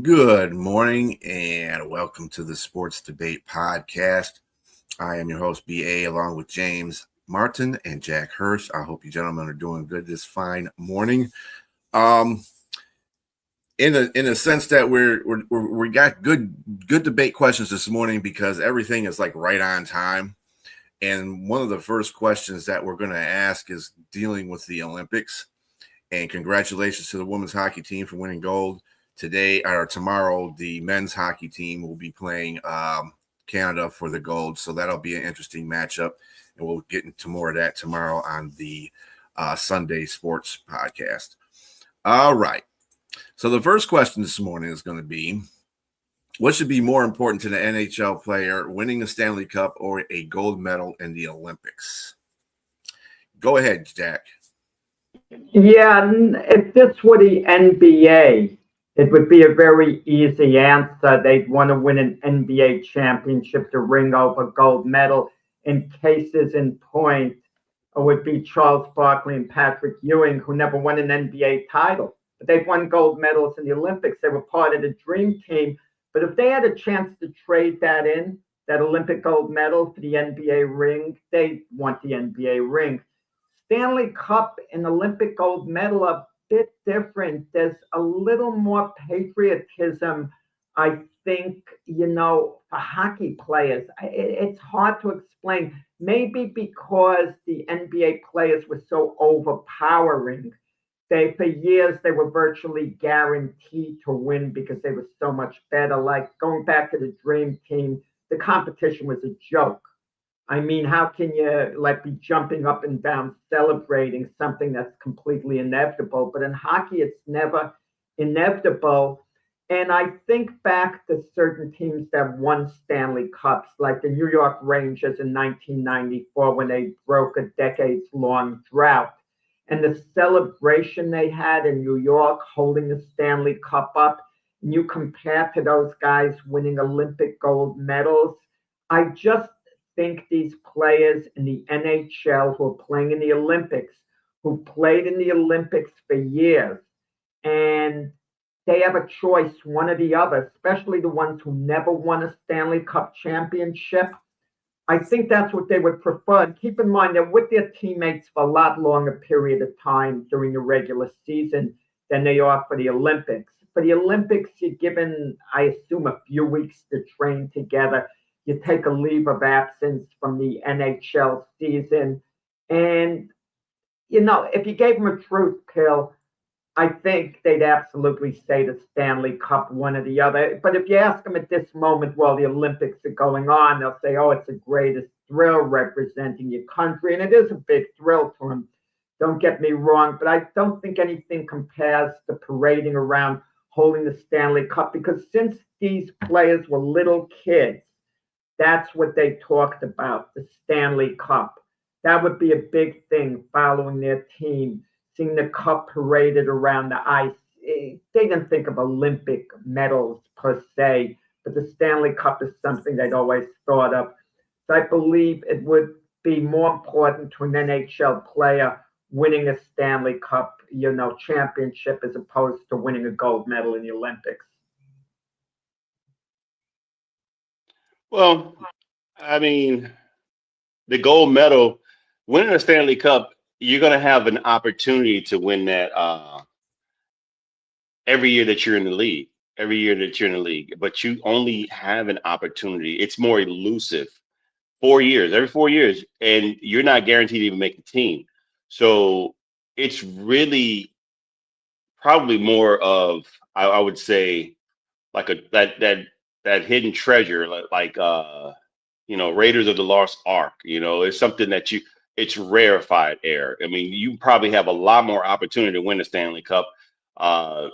Good morning and welcome to the Sports Debate Podcast. I am your host, BA, along with James Martin and Jack Hirsch. I hope you gentlemen are doing good this fine morning. In a sense that we got good debate questions this morning because everything is like right on time. And one of the first questions that we're going to ask is dealing with the Olympics. And congratulations to the women's hockey team for winning gold. Today or tomorrow, the men's hockey team will be playing Canada for the gold. So that'll be an interesting matchup. And we'll get into more of that tomorrow on the Sunday Sports Podcast. All right. So the first question this morning is going to be, what should be more important to the NHL player, winning a Stanley Cup or a gold medal in the Olympics? Go ahead, Jack. Yeah, if this were the NBA, it would be a very easy answer. They'd want to win an NBA championship to ring over gold medal. In cases in point, it would be Charles Barkley and Patrick Ewing, who never won an NBA title. But they've won gold medals in the Olympics. They were part of the dream team. But if they had a chance to trade that in, that Olympic gold medal for the NBA ring, they want the NBA ring. Stanley Cup and Olympic gold medal are a bit different. There's a little more patriotism, I think, for hockey players. It's hard to explain. Maybe because the NBA players were so overpowering. For years, they were virtually guaranteed to win because they were so much better. Like going back to the Dream Team, the competition was a joke. I mean, how can you be jumping up and down, celebrating something that's completely inevitable? But in hockey, it's never inevitable. And I think back to certain teams that won Stanley Cups, like the New York Rangers in 1994, when they broke a decades-long drought. And the celebration they had in New York, holding the Stanley Cup up, and you compare to those guys winning Olympic gold medals, I just think these players in the NHL who are playing in the Olympics, who played in the Olympics for years, and they have a choice, one or the other, especially the ones who never won a Stanley Cup championship. I think that's what they would prefer. And keep in mind they're with their teammates for a lot longer period of time during the regular season than they are for the Olympics. For the Olympics, you're given, I assume, a few weeks to train together. You take a leave of absence from the NHL season. And, if you gave them a truth pill, I think they'd absolutely say the Stanley Cup, one or the other. But if you ask them at this moment while the Olympics are going on, they'll say, oh, it's the greatest thrill representing your country. And it is a big thrill to them. Don't get me wrong, but I don't think anything compares to parading around holding the Stanley Cup, because since these players were little kids, that's what they talked about, the Stanley Cup. That would be a big thing following their team, seeing the cup paraded around the ice. They didn't think of Olympic medals per se, but the Stanley Cup is something they'd always thought of. So I believe it would be more important to an NHL player winning a Stanley Cup, championship as opposed to winning a gold medal in the Olympics. Well, I mean, the gold medal winning a Stanley Cup, you're going to have an opportunity to win that every year that you're in the league. Every year that you're in the league, but you only have an opportunity. It's more elusive. 4 years, every 4 years, and you're not guaranteed to even make the team. So it's really probably more of, I would say, like that hidden treasure, Raiders of the Lost Ark. It's something that it's rarefied air. I mean, you probably have a lot more opportunity to win the Stanley Cup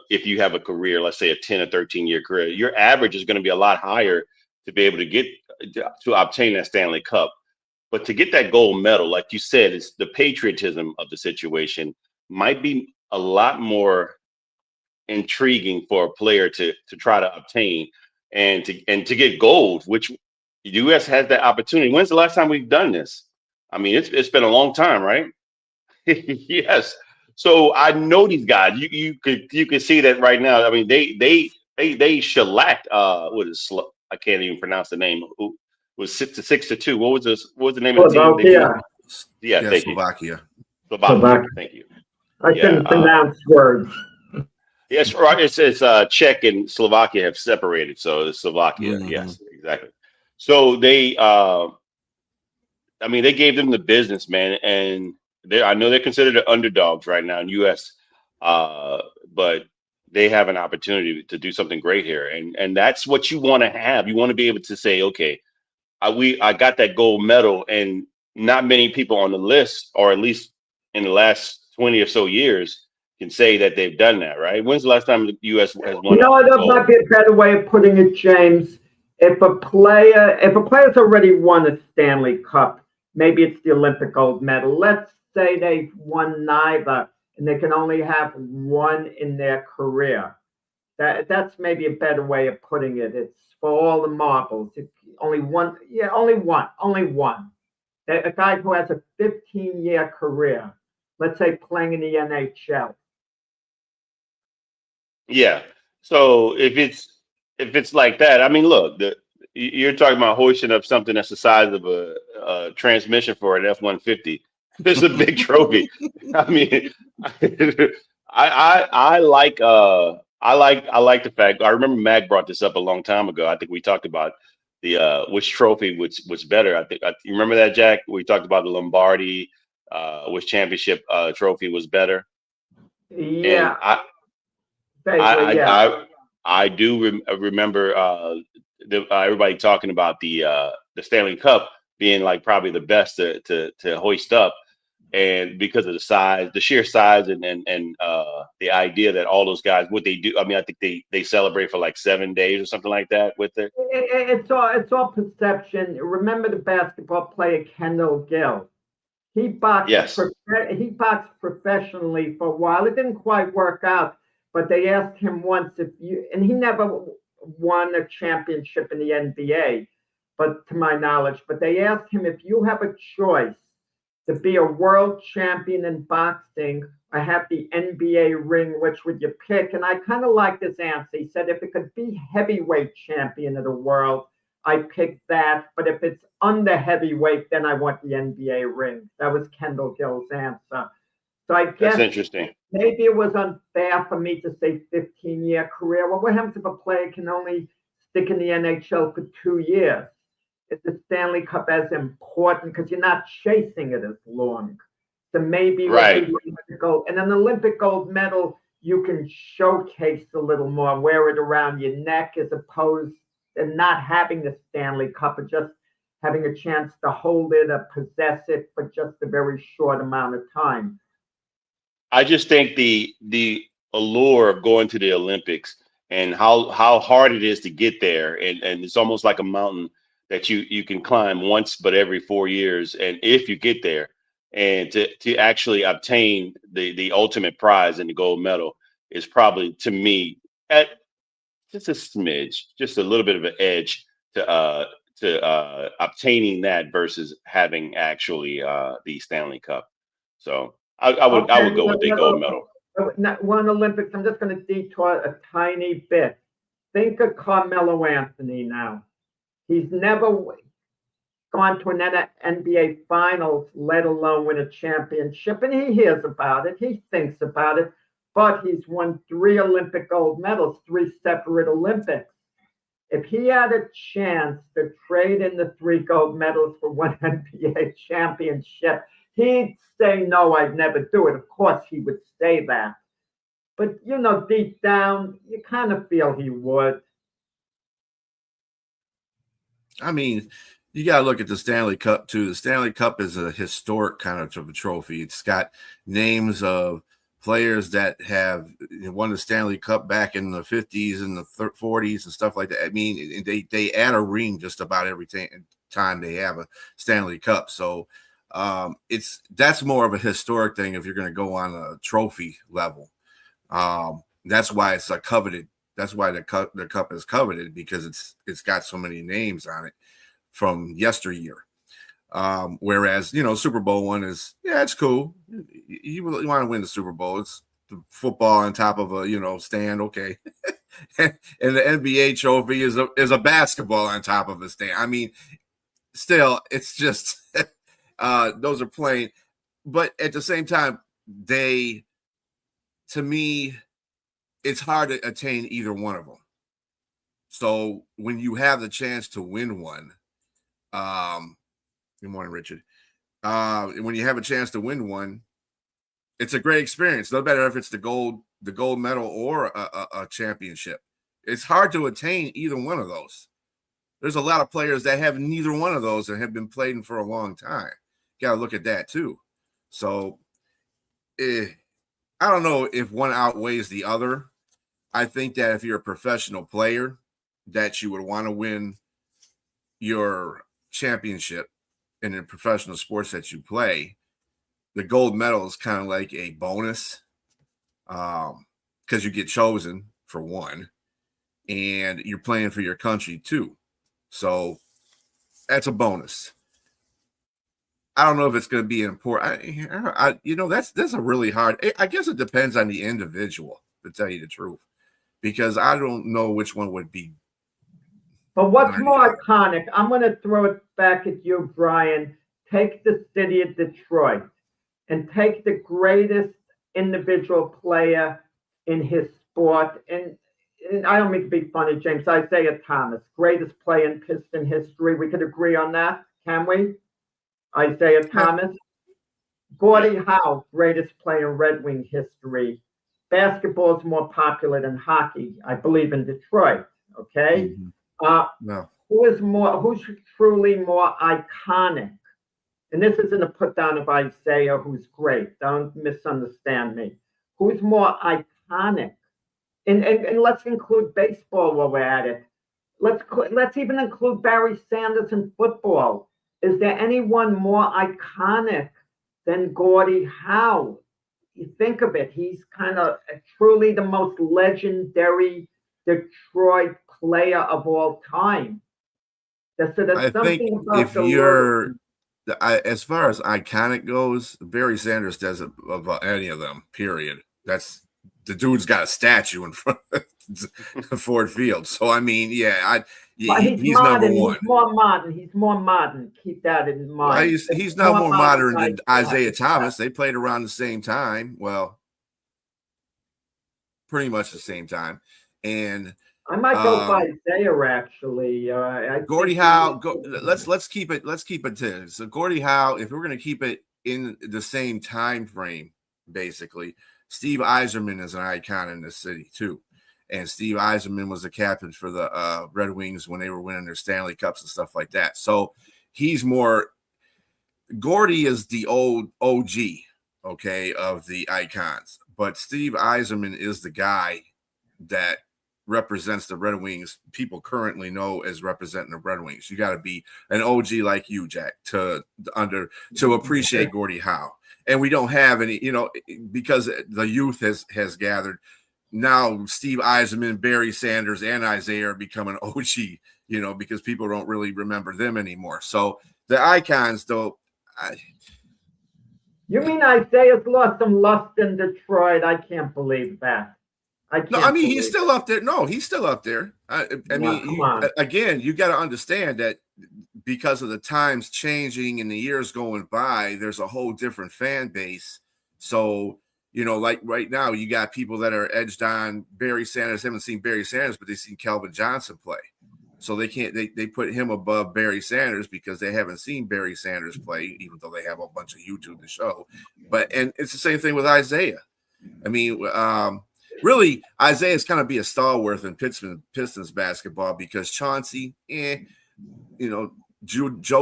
if you have a career, let's say a 10 or 13-year career. Your average is going to be a lot higher to be able to obtain that Stanley Cup. But to get that gold medal, like you said, it's the patriotism of the situation might be a lot more intriguing for a player to try to obtain and to get gold, which the U.S. has that opportunity. When's the last time we've done this? I mean, it's been a long time, right? Yes. So I know these guys. You could see that right now. I mean, they shellacked I can't even pronounce the name. Who was 6-2? What was the name of the team? Yeah, thank Slovakia. you. Slovakia. Thank you. I can pronounce words. Yes, right. It says Czech and Slovakia have separated, so it's Slovakia. Mm-hmm. Yes, exactly. So they gave them the business, man, and I know they're considered the underdogs right now in U.S., but they have an opportunity to do something great here, and that's what you want to have. You want to be able to say, okay, I got that gold medal, and not many people on the list, or at least in the last 20 or so years, can say that they've done that, right? When's the last time the U.S. has won? That might be a better way of putting it, James. If a player's already won a Stanley Cup, maybe it's the Olympic gold medal. Let's say they've won neither, and they can only have one in their career. That's maybe a better way of putting it. It's for all the marbles. Only one. A guy who has a 15-year career, let's say playing in the NHL. Yeah. So if it's like that, I mean, look, you're talking about hoisting up something that's the size of a transmission for an F-150. It's a big trophy. I mean, I like the fact. I remember Mag brought this up a long time ago. I think we talked about the which trophy was better. You remember that, Jack? We talked about the Lombardi, which championship trophy was better. Yeah. And I do remember everybody talking about the Stanley Cup being like probably the best to hoist up, and because of the sheer size and the idea that all those guys, what they do. I mean, I think they celebrate for like 7 days or something like that with it. It's all perception. Remember the basketball player Kendall Gill? He boxed. Yes. He boxed professionally for a while. It didn't quite work out. But they asked him once and he never won a championship in the NBA, but to my knowledge, but they asked him, if you have a choice to be a world champion in boxing or have the NBA ring, which would you pick? And I kind of like this answer. He said, if it could be heavyweight champion of the world, I pick that. But if it's under heavyweight, then I want the NBA ring. That was Kendall Gill's answer. So I guess that's interesting. Maybe it was unfair for me to say 15-year career. Well, what happens if a player can only stick in the NHL for 2 years? Is the Stanley Cup as important because you're not chasing it as long? So maybe right. And an Olympic gold medal, you can showcase a little more, wear it around your neck, as opposed to not having the Stanley Cup, but just having a chance to hold it or possess it for just a very short amount of time. I just think the allure of going to the Olympics and how hard it is to get there, and it's almost like a mountain that you can climb once but every 4 years, and if you get there, and to actually obtain the ultimate prize and the gold medal is probably, to me, at just a smidge, just a little bit of an edge to obtaining that versus having actually the Stanley Cup. So I would go with the gold medal. One Olympics, I'm just going to detour a tiny bit. Think of Carmelo Anthony now. He's never gone to an NBA Finals, let alone win a championship. And he hears about it. He thinks about it. But he's won 3 Olympic gold medals, 3 separate Olympics. If he had a chance to trade in the 3 gold medals for 1 NBA championship, he'd say, no, I'd never do it. Of course, he would say that. But, deep down, you kind of feel he would. I mean, you got to look at the Stanley Cup, too. The Stanley Cup is a historic kind of a trophy. It's got names of players that have won the Stanley Cup back in the 50s and the 40s and stuff like that. I mean, they add a ring just about every time they have a Stanley Cup. So that's more of a historic thing if you're going to go on a trophy level. That's why it's a coveted. That's why the cup is coveted, because it's got so many names on it from yesteryear. Whereas, Super Bowl one is, it's cool. You want to win the Super Bowl. It's the football on top of a, stand. Okay. And the NBA trophy is a basketball on top of a stand. I mean, still, it's just, those are plain, but at the same time, to me, it's hard to attain either one of them. So when you have the chance to win one, good morning, Richard. When you have a chance to win one, it's a great experience. No matter if it's the gold medal or a championship. It's hard to attain either one of those. There's a lot of players that have neither one of those and have been playing for a long time. Got to look at that too. So I don't know if one outweighs the other. I think that if you're a professional player, that you would want to win your championship in the professional sports that you play. The gold medal is kind of like a bonus because you get chosen for one, and you're playing for your country too. So that's a bonus. I don't know if it's going to be important. That's a really hard. I guess it depends on the individual, to tell you the truth, because I don't know which one would be. But what's more iconic? I'm going to throw it back at you, Brian. Take the city of Detroit and take the greatest individual player in his sport. And I don't mean to be funny, James. Isaiah Thomas, greatest player in Piston history. We could agree on that, can we? Isaiah Thomas. Gordie Howe, greatest player in Red Wing history. Basketball is more popular than hockey, I believe, in Detroit. Okay. Mm-hmm. No. Who's truly more iconic? And this isn't a put down of Isaiah, who's great. Don't misunderstand me. Who's more iconic? And let's include baseball while we're at it. Let's even include Barry Sanders in football. Is there anyone more iconic than Gordie Howe? You think of it, he's kind of truly the most legendary Detroit player of all time. So there's something about if you're, as far as iconic goes, Barry Sanders does it of any of them. Period. That's the dude's got a statue in front of Ford Field. So I mean, he's modern, number one. He's more modern. Keep that in mind. Well, he's not more modern than Isaiah Thomas. They played around the same time. Well, pretty much the same time. And I might go by Isaiah actually. Gordie Howe. Let's keep it to so Gordie Howe. If we're going to keep it in the same time frame, basically, Steve Yzerman is an icon in this city too. And Steve Yzerman was the captain for the Red Wings when they were winning their Stanley Cups and stuff like that. So he's more. Gordie is the old OG, okay, of the icons. But Steve Yzerman is the guy that represents the Red Wings. People currently know as representing the Red Wings. You got to be an OG like you, Jack, to appreciate Gordie Howe. And we don't have any, because the youth has gathered. Now Steve Yzerman, Barry Sanders, and Isaiah are becoming OG, because people don't really remember them anymore. So the icons, though. You mean Isaiah's lost some lust in Detroit? I can't believe that. He's still up there. No, he's still up there. Again, you got to understand that because of the times changing and the years going by, there's a whole different fan base. So, like right now, you got people that are edged on Barry Sanders, haven't seen Barry Sanders, but they've seen Calvin Johnson play. So they can't, they put him above Barry Sanders because they haven't seen Barry Sanders play, even though they have a bunch of YouTube to show. And it's the same thing with Isaiah. I mean, really, Isaiah's kind of be a stalwart in Pistons basketball because Chauncey, Joe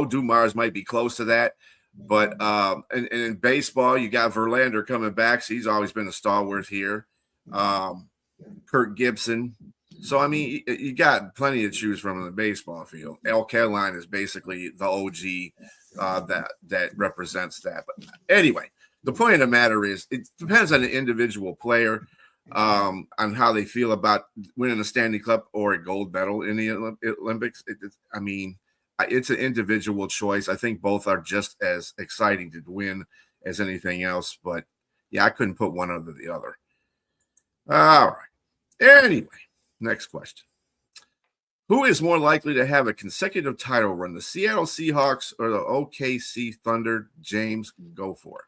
Dumars might be close to that. But and in baseball, you got Verlander coming back, so he's always been a stalwart here. Kirk Gibson. So, I mean, you got plenty to choose from in the baseball field. Al Kaline is basically the OG that represents that. But anyway, the point of the matter is it depends on the individual player on how they feel about winning a Stanley Cup or a gold medal in the Olympics. It's an individual choice. I think both are just as exciting to win as anything else. But, yeah, I couldn't put one over the other. All right. Anyway. Next question. Who is more likely to have a consecutive title run, the Seattle Seahawks or the OKC Thunder? James, go for it.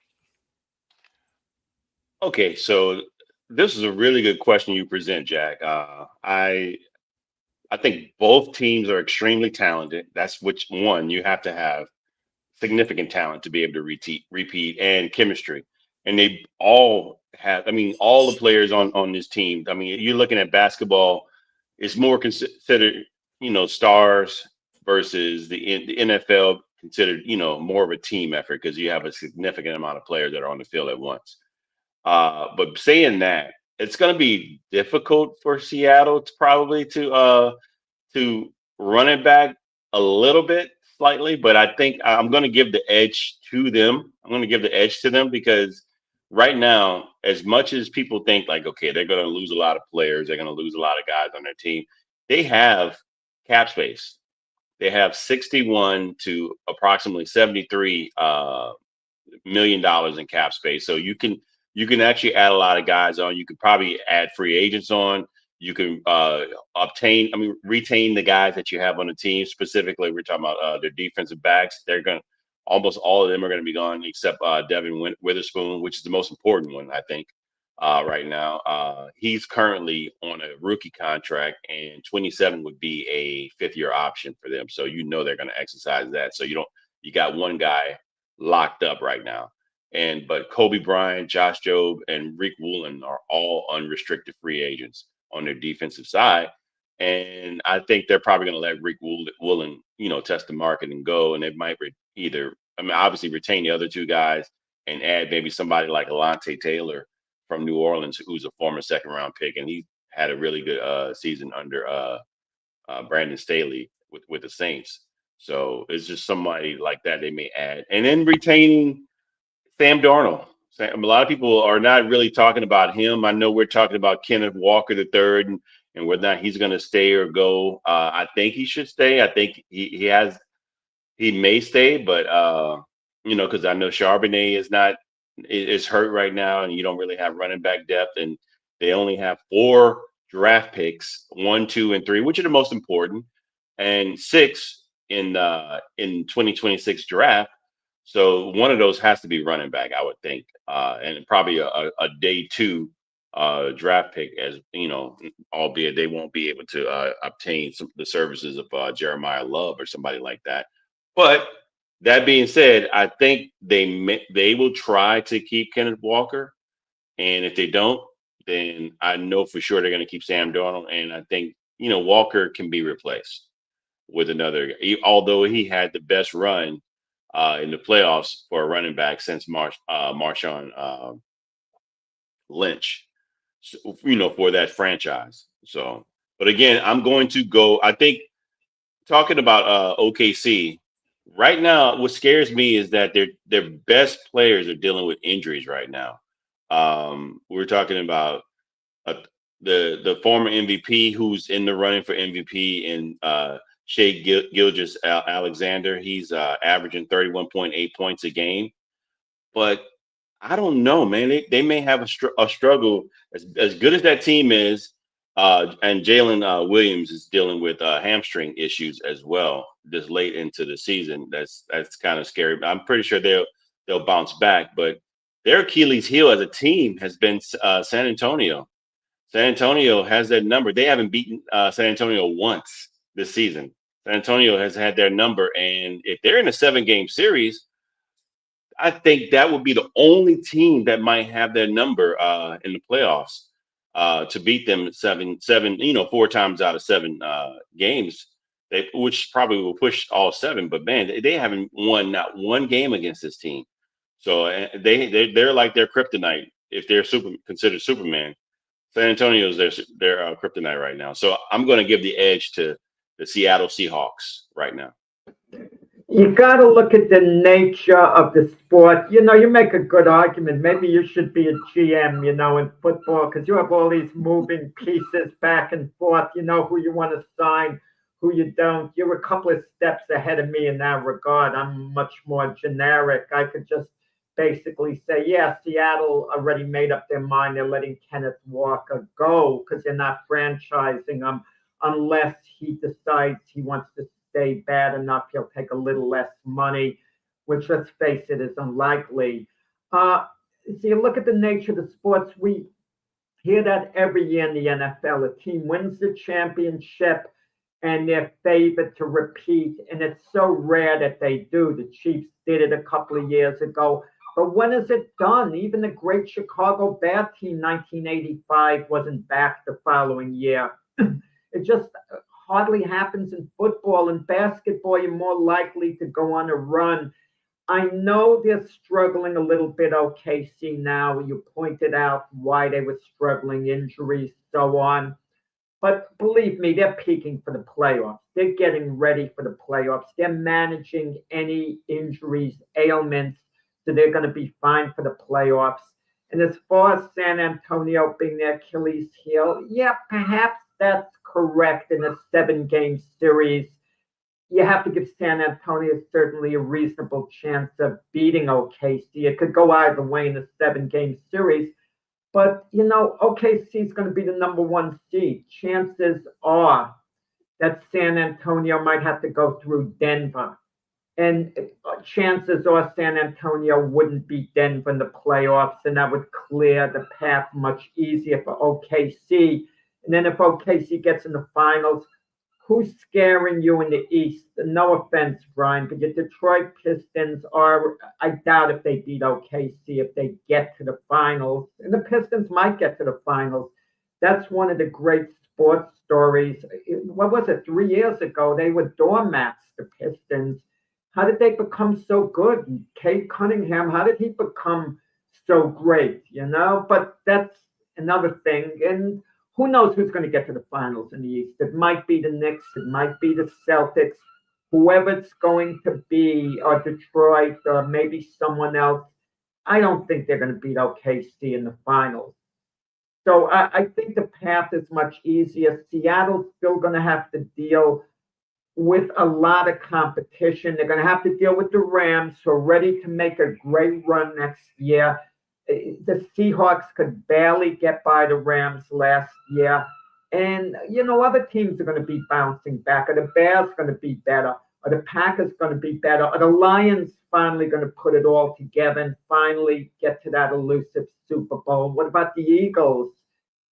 Okay, so this is a really good question you present, Jack. I think both teams are extremely talented. That's which one you have to have significant talent to be able to repeat and chemistry. And they all have, all the players on this team. I mean, you're looking at basketball, it's more considered, stars versus the NFL considered, more of a team effort because you have a significant amount of players that are on the field at once. But saying that, it's going to be difficult for Seattle to run it back a little bit slightly, but I think I'm going to give the edge to them. Because right now, as much as people think like, okay, they're going to lose a lot of players, they're going to lose a lot of guys on their team, they have cap space. They have $61 to approximately $73 million in cap space. So you can actually add a lot of guys on. You could probably add free agents on. You can retain the guys that you have on the team. Specifically, we're talking about their defensive backs. Almost all of them are going to be gone except Devin Witherspoon, which is the most important one, I think, right now. He's currently on a rookie contract, and 27 would be a fifth-year option for them. So they're going to exercise that. So you got one guy locked up right now. But Kobe Bryant, Josh Jobe, and Rick Woolen are all unrestricted free agents on their defensive side. And I think they're probably going to let Rick Woolen, test the market and go. And they might obviously retain the other two guys and add maybe somebody like Alontae Taylor from New Orleans, who's a former second-round pick. And he had a really good season under Brandon Staley with the Saints. So it's just somebody like that they may add. And then retaining Sam Darnold. A lot of people are not really talking about him. I know we're talking about Kenneth Walker III and whether or not he's going to stay or go. I think he should stay. I think he may stay, but because I know Charbonnet is hurt right now, and you don't really have running back depth, and they only have 4 draft picks, 1, 2, and 3, which are the most important, and 6 in 2026 draft. So one of those has to be running back, I would think, and probably a day 2 draft pick, as albeit they won't be able to obtain the services of Jeremiah Love or somebody like that. But that being said, I think they will try to keep Kenneth Walker, and if they don't, then I know for sure they're going to keep Sam Darnold, and I think Walker can be replaced with another. Although he had the best run in the playoffs for a running back since Marshawn Lynch, for that franchise. So, but again, I'm going to go. I think talking about OKC right now, what scares me is that their best players are dealing with injuries right now. We're talking about the former MVP who's in the running for MVP and Shea Gilgeous-Alexander. He's averaging 31.8 points a game. But I don't know, man. They may have a struggle. As good as that team is, And Jalen Williams is dealing with hamstring issues as well, this late into the season. That's kind of scary. But I'm pretty sure they'll bounce back. But their Achilles heel as a team has been San Antonio. San Antonio has their number. They haven't beaten San Antonio once this season. San Antonio has had their number, and if they're in a 7-game series, I think that would be the only team that might have their number in the playoffs to beat them seven, 4 times out of 7 games. Which probably will push all 7. But man, they haven't won not one game against this team. So they're like their kryptonite if they're considered Superman. San Antonio is their kryptonite right now. So I'm going to give the edge to the Seattle Seahawks right now. You got to look at the nature of the sport. You make a good argument. Maybe you should be a GM, in football, because you have all these moving pieces back and forth. You know who you want to sign, who you don't. You're a couple of steps ahead of me in that regard. I'm much more generic. I could just basically say, yeah, Seattle already made up their mind. They're letting Kenneth Walker go because they're not franchising him unless he decides he wants to stay bad enough. He'll take a little less money, which, let's face it, is unlikely. So you look at the nature of the sports. We hear that every year in the NFL. A team wins the championship and they're favored to repeat. And it's so rare that they do. The Chiefs did it a couple of years ago. But when is it done? Even the great Chicago Bear team, 1985, wasn't back the following year. It just hardly happens in football. In basketball, you're more likely to go on a run. I know they're struggling a little bit, OKC now. You pointed out why they were struggling, injuries, so on. But believe me, they're peaking for the playoffs. They're getting ready for the playoffs. They're managing any injuries, ailments, so they're going to be fine for the playoffs. And as far as San Antonio being their Achilles heel, yeah, perhaps that's correct in a 7-game series. You have to give San Antonio certainly a reasonable chance of beating OKC. It could go either way in a 7-game series. But, OKC is going to be the number 1 seed. Chances are that San Antonio might have to go through Denver. And chances are San Antonio wouldn't beat Denver in the playoffs, and that would clear the path much easier for OKC. And then if OKC gets in the finals, who's scaring you in the East? No offense, Brian, but your Detroit Pistons I doubt if they beat OKC if they get to the finals. And the Pistons might get to the finals. That's one of the great sports stories. What was it, 3 years ago? They were doormats, the Pistons. How did they become so good? And Cade Cunningham, how did he become so great? But that's another thing. And who knows who's going to get to the finals in the East? It might be the Knicks. It might be the Celtics. Whoever it's going to be, or Detroit, or maybe someone else. I don't think they're going to beat OKC in the finals. So I think the path is much easier. Seattle's still going to have to deal with a lot of competition. They're going to have to deal with the Rams, who are ready to make a great run next year. The Seahawks could barely get by the Rams last year. And, other teams are going to be bouncing back. Are the Bears going to be better? Are the Packers going to be better? Are the Lions finally going to put it all together and finally get to that elusive Super Bowl? What about the Eagles?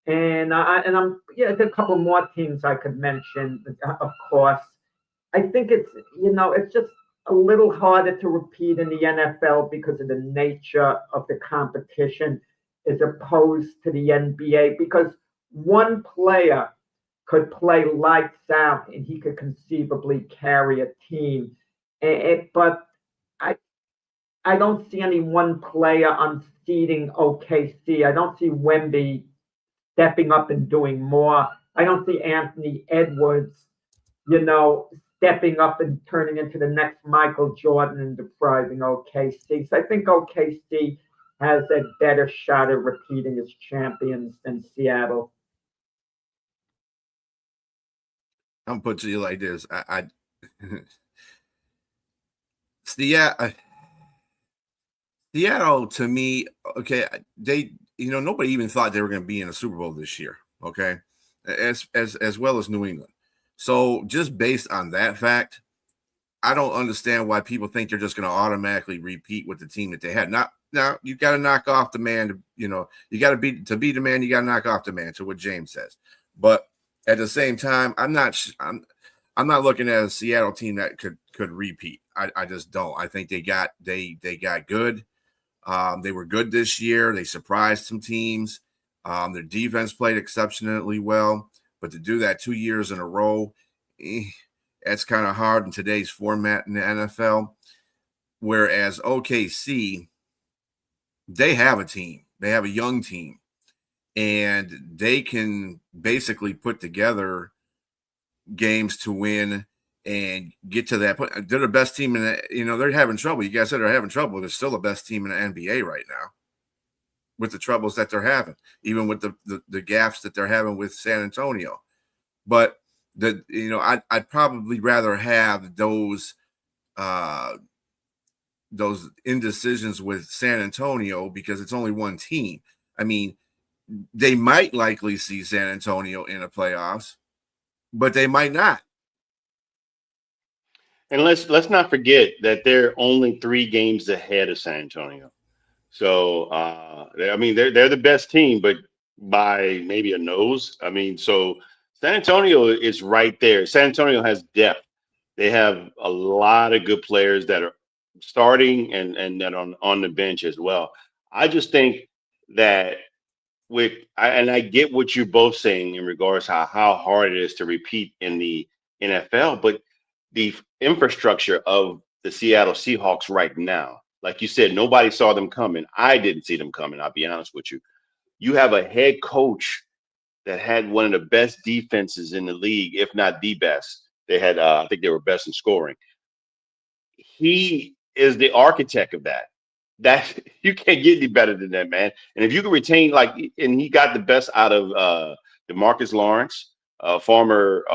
And there's a couple more teams I could mention, of course. I think it's just a little harder to repeat in the NFL because of the nature of the competition as opposed to the NBA, because one player could play lights out and he could conceivably carry a team. But I don't see any one player unseating OKC. I don't see Wemby stepping up and doing more. I don't see Anthony Edwards, stepping up and turning into the next Michael Jordan and depriving OKC. So I think OKC has a better shot at repeating as champions than Seattle. I'm put to you like this. Seattle, to me, okay, they, nobody even thought they were going to be in a Super Bowl this year. Okay. as well as New England. So just based on that fact, I don't understand why people think they're just going to automatically repeat with the team that they had. Now you got to knock off the man. You got to beat the man. You got to knock off the man. To what James says, but at the same time, I'm not looking at a Seattle team that could repeat. I just don't. I think they got good. They were good this year. They surprised some teams. Their defense played exceptionally well, but to do that 2 years in a row, that's kind of hard in today's format in the NFL. Whereas OKC, they have a team. They have a young team, and they can basically put together games to win and get to that point. They're the best team in the, they're having trouble. You guys said they're having trouble. They're still the best team in the NBA right now with the troubles that they're having, even with the gaps that they're having with San Antonio. But I'd probably rather have those indecisions with San Antonio because it's only one team. I mean, they might likely see San Antonio in the playoffs, but they might not. And let's not forget that they're only 3 games ahead of San Antonio. So they're the best team, but by maybe a nose. I mean, so San Antonio is right there. San Antonio has depth. They have a lot of good players that are starting and that on the bench as well. I just think that I get what you're both saying in regards to how hard it is to repeat in the NFL, but the infrastructure of the Seattle Seahawks right now, like you said, nobody saw them coming. I didn't see them coming. I'll be honest with you. You have a head coach that had one of the best defenses in the league, if not the best. They had, I think they were best in scoring. He is the architect of that. That you can't get any better than that, man. And if you can retain, and he got the best out of DeMarcus Lawrence, former,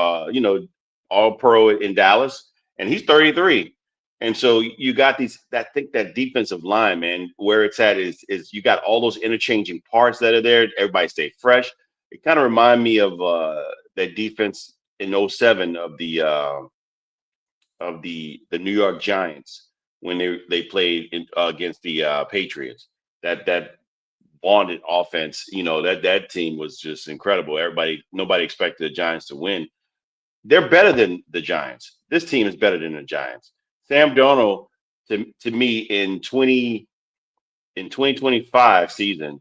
All-Pro in Dallas, and he's 33. And so you got I think that defensive line, man, where it's at is you got all those interchanging parts that are there. Everybody stay fresh. It kind of remind me of that defense in 07 of the New York Giants when they played against the Patriots. That bonded offense, that team was just incredible. Nobody expected the Giants to win. They're better than the Giants. This team is better than the Giants. Sam Darnold, to me, in 2025 season,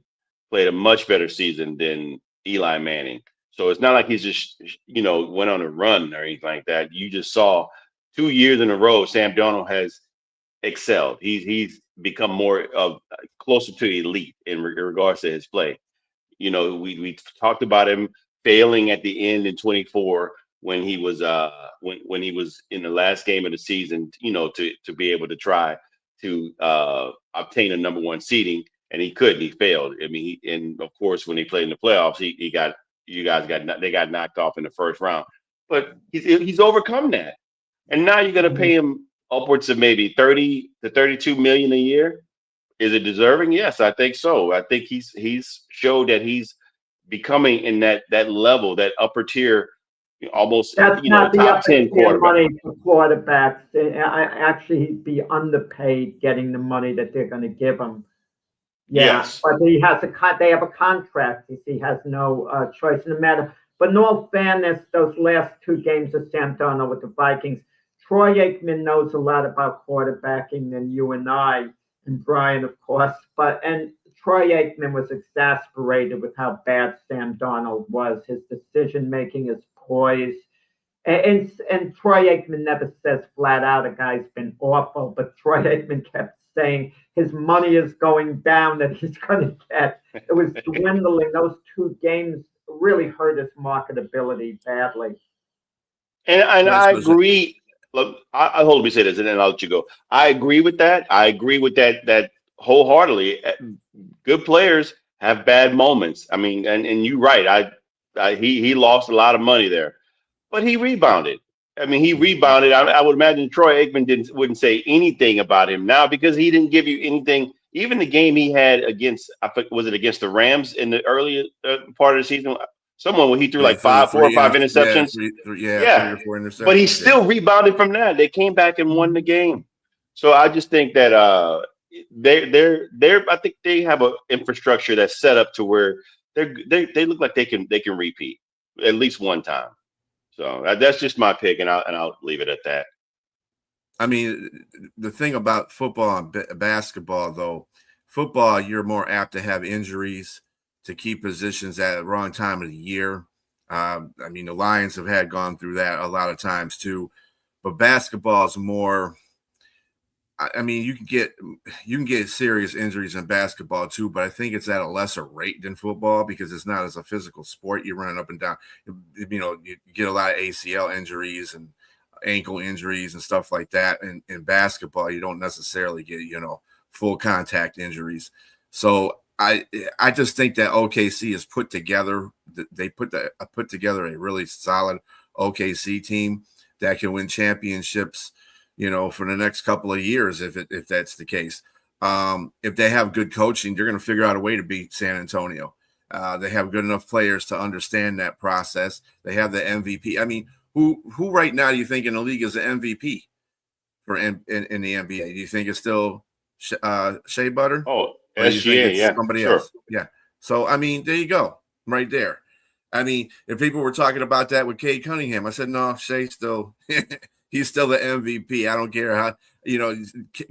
played a much better season than Eli Manning. So it's not like he's just, went on a run or anything like that. You just saw 2 years in a row, Sam Darnold has excelled. He's become more of closer to elite in regards to his play. We talked about him failing at the end in 24 when he was when he was in the last game of the season, to be able to try to obtain a number 1 seeding, and he couldn't. He failed. I mean, and of course, when he played in the playoffs, they got knocked off in the first round. But he's overcome that, and now you're going to pay him upwards of maybe 30 to 32 million a year. Is it deserving? Yes, I think so. I think he's showed that he's becoming in that level, that upper tier. Almost, that's not the top 10 quarterback. Money for quarterbacks. He'd be underpaid getting the money that they're going to give him. Yeah, yes. But they have a contract. He has no choice in the matter. But in all fairness, those last 2 games of Sam Darnold with the Vikings, Troy Aikman knows a lot about quarterbacking than you and I, and Brian, of course. And Troy Aikman was exasperated with how bad Sam Darnold was. His decision-making is poised. And Troy Aikman never says flat out a guy's been awful, but Troy Aikman kept saying his money is going down, that he's going to get. It was dwindling. Those 2 games really hurt his marketability badly. And I agree. Look, I hold me say this, and then I'll let you go. I agree with that. I agree with that wholeheartedly. Good players have bad moments. I mean, and you're right. He lost a lot of money there, but he rebounded. I mean, he rebounded. I would imagine Troy Aikman wouldn't say anything about him now because he didn't give you anything. Even the game he had against the Rams in the earlier part of the season, someone when he threw Yeah, like 4 or 5 yeah, interceptions. three Yeah, or four interceptions. but he still rebounded from that. They came back and won the game. So I just think that they're I think they have an infrastructure that's set up to where they look like they can repeat at least one time. So that's just my pick, and I'll leave it at that. I mean, the thing about football and basketball, though, football, you're more apt to have injuries, to keep positions at the wrong time of the year. I mean, the Lions have gone through that a lot of times too, but basketball is more. I mean, you can get serious injuries in basketball too, but I think it's at a lesser rate than football because it's not as a physical sport. You're running up and down. You get a lot of ACL injuries and ankle injuries and stuff like that. And in basketball, you don't necessarily get full contact injuries. So I just think that OKC is put together. They put together a really solid OKC team that can win championships, for the next couple of years, if that's the case. If they have good coaching, they're going to figure out a way to beat San Antonio. They have good enough players to understand that process. They have the MVP. I mean, who right now do you think in the league is the MVP for in the NBA? Do you think it's still Shea Butter? Oh, or do you think SGA, it's yeah, somebody sure. else? Yeah. So I mean, there you go, right there. I mean, if people were talking about that with Cade Cunningham, I said no, Shea's still. He's still the MVP. I don't care how,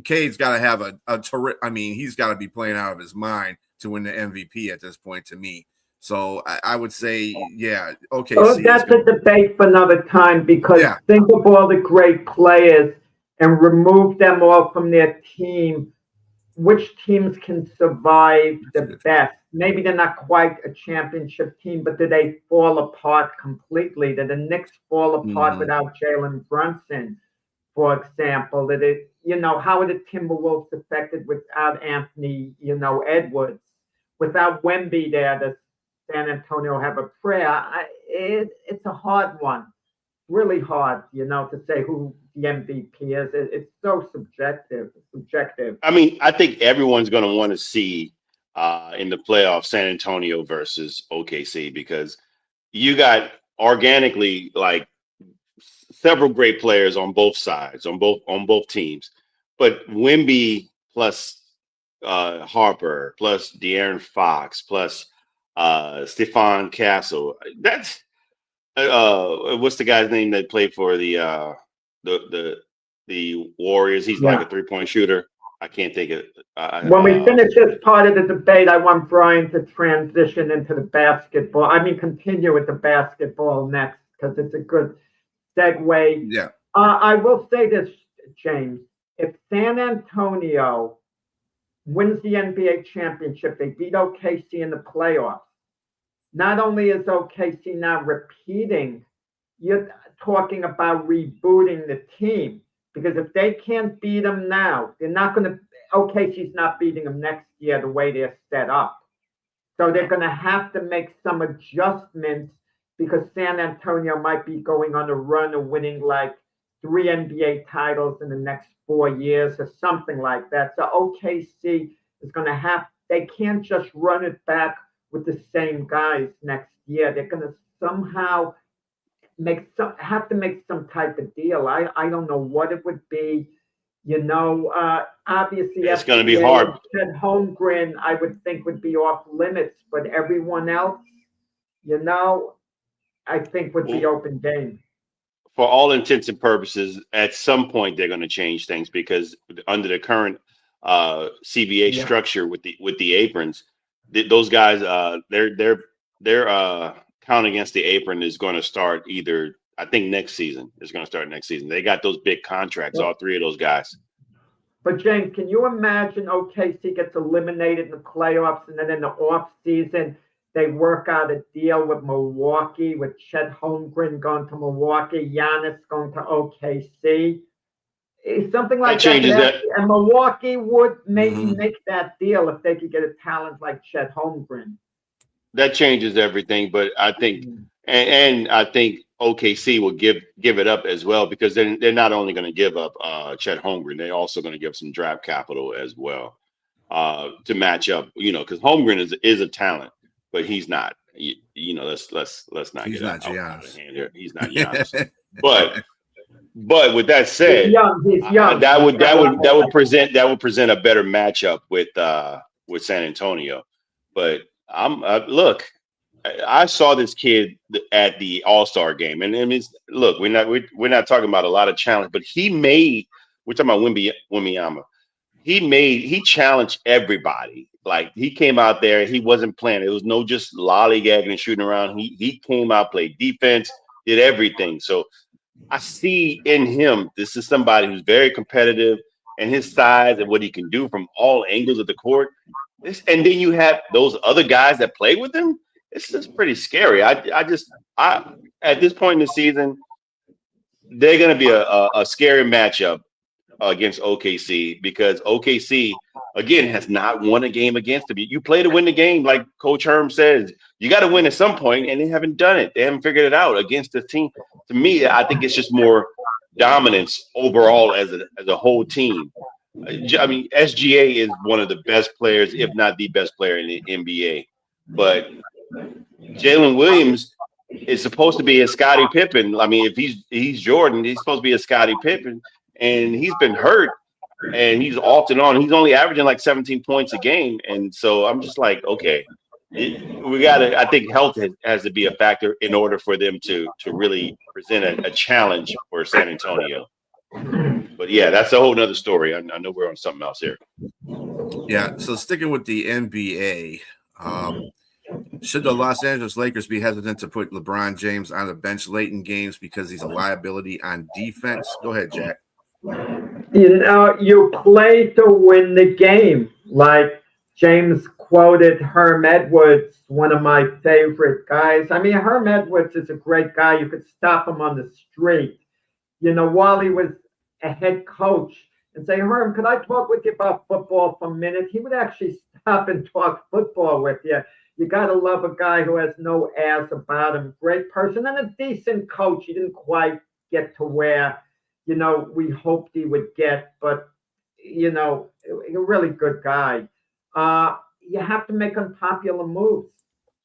Cade's got to have a terrific. I mean, he's got to be playing out of his mind to win the MVP at this point to me. So I would say, yeah, okay. Oh, that's a debate for another time because think of all the great players and remove them all from their team. Which teams can survive the best? Maybe they're not quite a championship team, but do they fall apart completely? Did the Knicks fall apart without Jalen Brunson, for example? How are the Timberwolves affected without Anthony, Edwards? Without Wemby there, does San Antonio have a prayer? It's a hard one. Really hard, to say who the MVP is. It's so subjective. I mean, I think everyone's going to want to see in the playoffs San Antonio versus OKC because you got organically like several great players on both sides, on both teams, but Wemby plus Harper plus De'Aaron Fox plus Stephon Castle. That's what's the guy's name that played for the Warriors? He's like a 3-point shooter. I can't think of it. When we finish this part of the debate, I want Brian to transition into the basketball. I mean, continue with the basketball next because it's a good segue. Yeah. I will say this, James. If San Antonio wins the NBA championship, they beat OKC in the playoffs. Not only is OKC now repeating, you're talking about rebooting the team. Because if they can't beat them now, they're not going to. OKC's not beating them next year the way they're set up. So they're going to have to make some adjustments because San Antonio might be going on a run of winning like 3 NBA titles in the next 4 years or something like that. So OKC is going to have. They can't just run it back with the same guys next year. They're going to somehow have to make some type of deal. I don't know what it would be. Obviously it's going to be hard. Chet Holmgren, I would think would be off limits, but everyone else, I think would be open game. For all intents and purposes, at some point they're going to change things because under the current CBA structure with the aprons, those guys, they're count against the apron is going to start I think next season. It's going to start next season. They got those big contracts, all 3 of those guys. But James, can you imagine OKC gets eliminated in the playoffs and then in the off season they work out a deal with Milwaukee, with Chet Holmgren going to Milwaukee, Giannis going to OKC? Something like that. And Milwaukee would maybe make that deal if they could get a talent like Chet Holmgren. That changes everything, but I think, and I think OKC will give it up as well because they're not only going to give up Chet Holmgren, they're also going to give some draft capital as well to match up. Because Holmgren is a talent, but he's not You know, let's not He's get not out of Giannis. hand here. He's not Giannis. But with that said, He's young. He's young. that would present a better matchup with San Antonio. But look, I saw this kid at the All-Star game, and I mean, look, we're not talking about a lot of challenge, but we're talking about Wembanyama. He challenged everybody. Like, he came out there, he wasn't playing. It was no just lollygagging and shooting around. He came out, played defense, did everything. So I see in him, this is somebody who's very competitive, and his size and what he can do from all angles of the court. And then you have those other guys that play with him. It's just pretty scary. I at this point in the season, they're going to be a scary matchup against OKC, because OKC again has not won a game against them. You play to win the game, like Coach Herm says. You got to win at some point, and they haven't done it. They haven't figured it out against the team. To me, I think it's just more dominance overall as a whole team. I mean, SGA is one of the best players, if not the best player in the NBA. But Jalen Williams is supposed to be a Scottie Pippen. I mean, if he's Jordan, he's supposed to be a Scottie Pippen, and he's been hurt, and he's off and on. He's only averaging like 17 points a game, and so I'm just like, okay, I think health has to be a factor in order for them to really present a challenge for San Antonio. But yeah, that's a whole nother story. I know we're on something else here. Yeah, so sticking with the NBA, should the Los Angeles Lakers be hesitant to put LeBron James on the bench late in games because he's a liability on defense? Go ahead, Jack. You play to win the game. Like James quoted Herm Edwards, one of my favorite guys. I mean, Herm Edwards is a great guy. You could stop him on the street, while he was a head coach, and say, Herm, could I talk with you about football for a minute? He would actually stop and talk football with you. You got to love a guy who has no ass about him. Great person and a decent coach. He didn't quite get to where, we hoped he would get, but, a really good guy. You have to make unpopular moves.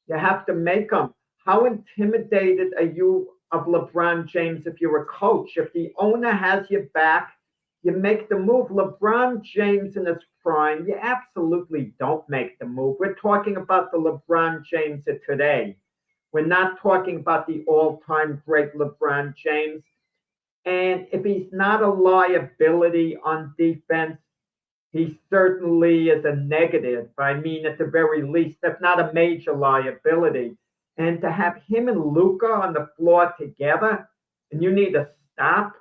You have to make them. How intimidated are you of LeBron James if you're a coach? If the owner has your back, you make the move. LeBron James in his prime, you absolutely don't make the move. We're talking about the LeBron James of today. We're not talking about the all-time great LeBron James. And if he's not a liability on defense, he certainly is a negative. I mean, at the very least, if not a major liability. And to have him and Luka on the floor together, and you need to stop.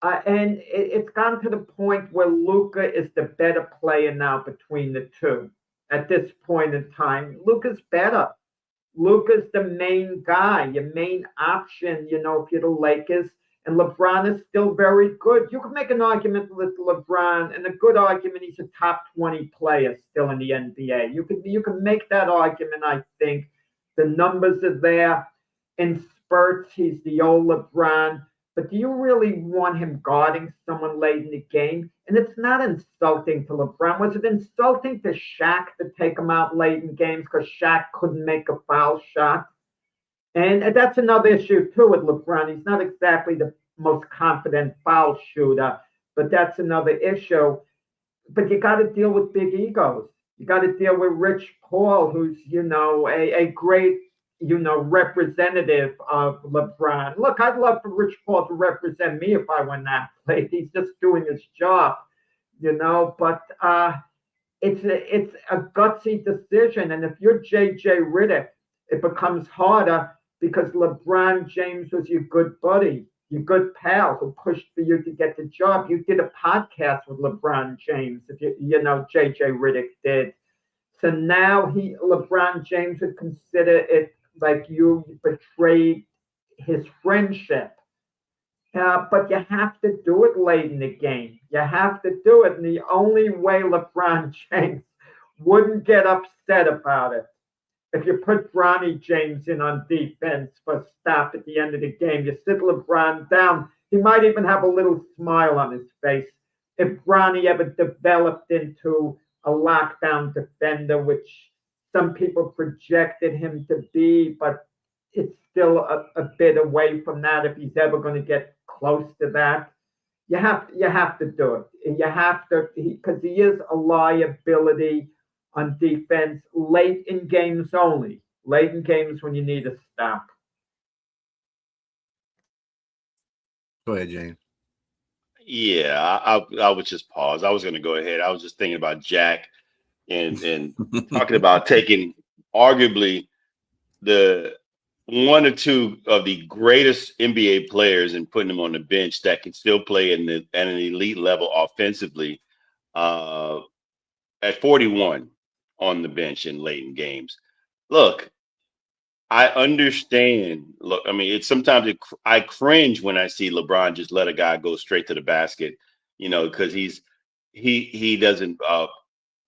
And it's gotten to the point where Luka is the better player now between the two. At this point in time, Luka's better. Luka's the main guy, your main option, if you're the Lakers. And LeBron is still very good. You can make an argument with LeBron, and a good argument, he's a top 20 player still in the NBA. You can make that argument, I think. The numbers are there. In spurts, he's the old LeBron. But do you really want him guarding someone late in the game? And it's not insulting to LeBron. Was it insulting to Shaq to take him out late in games because Shaq couldn't make a foul shot? And that's another issue, too, with LeBron. He's not exactly the most confident foul shooter, but that's another issue. But you got to deal with big egos. You got to deal with Rich Paul, who's, a great, representative of LeBron. Look, I'd love for Rich Paul to represent me if I were an athlete. He's just doing his job, but it's a gutsy decision. And if you're J.J. Redick, it becomes harder because LeBron James was your good buddy, your good pal who pushed for you to get the job. You did a podcast with LeBron James, if J.J. Redick did. So now LeBron James would consider it like you betrayed his friendship. But you have to do it late in the game. You have to do it. And the only way LeBron James wouldn't get upset about it, if you put Bronny James in on defense for a stop at the end of the game, you sit LeBron down, he might even have a little smile on his face. If Bronny ever developed into a lockdown defender, which some people projected him to be, but it's still a bit away from that if he's ever going to get close to that. You have to do it. You have to, because he is a liability on defense late in games only. Late in games when you need a stop. Go ahead, James. Yeah, I would just pause. I was going to go ahead. I was just thinking about Jack and talking about taking arguably the one or two of the greatest NBA players and putting them on the bench that can still play at an elite level offensively at 41 on the bench in late in games. Look, I understand. Look, I mean, I cringe when I see LeBron just let a guy go straight to the basket, because he doesn't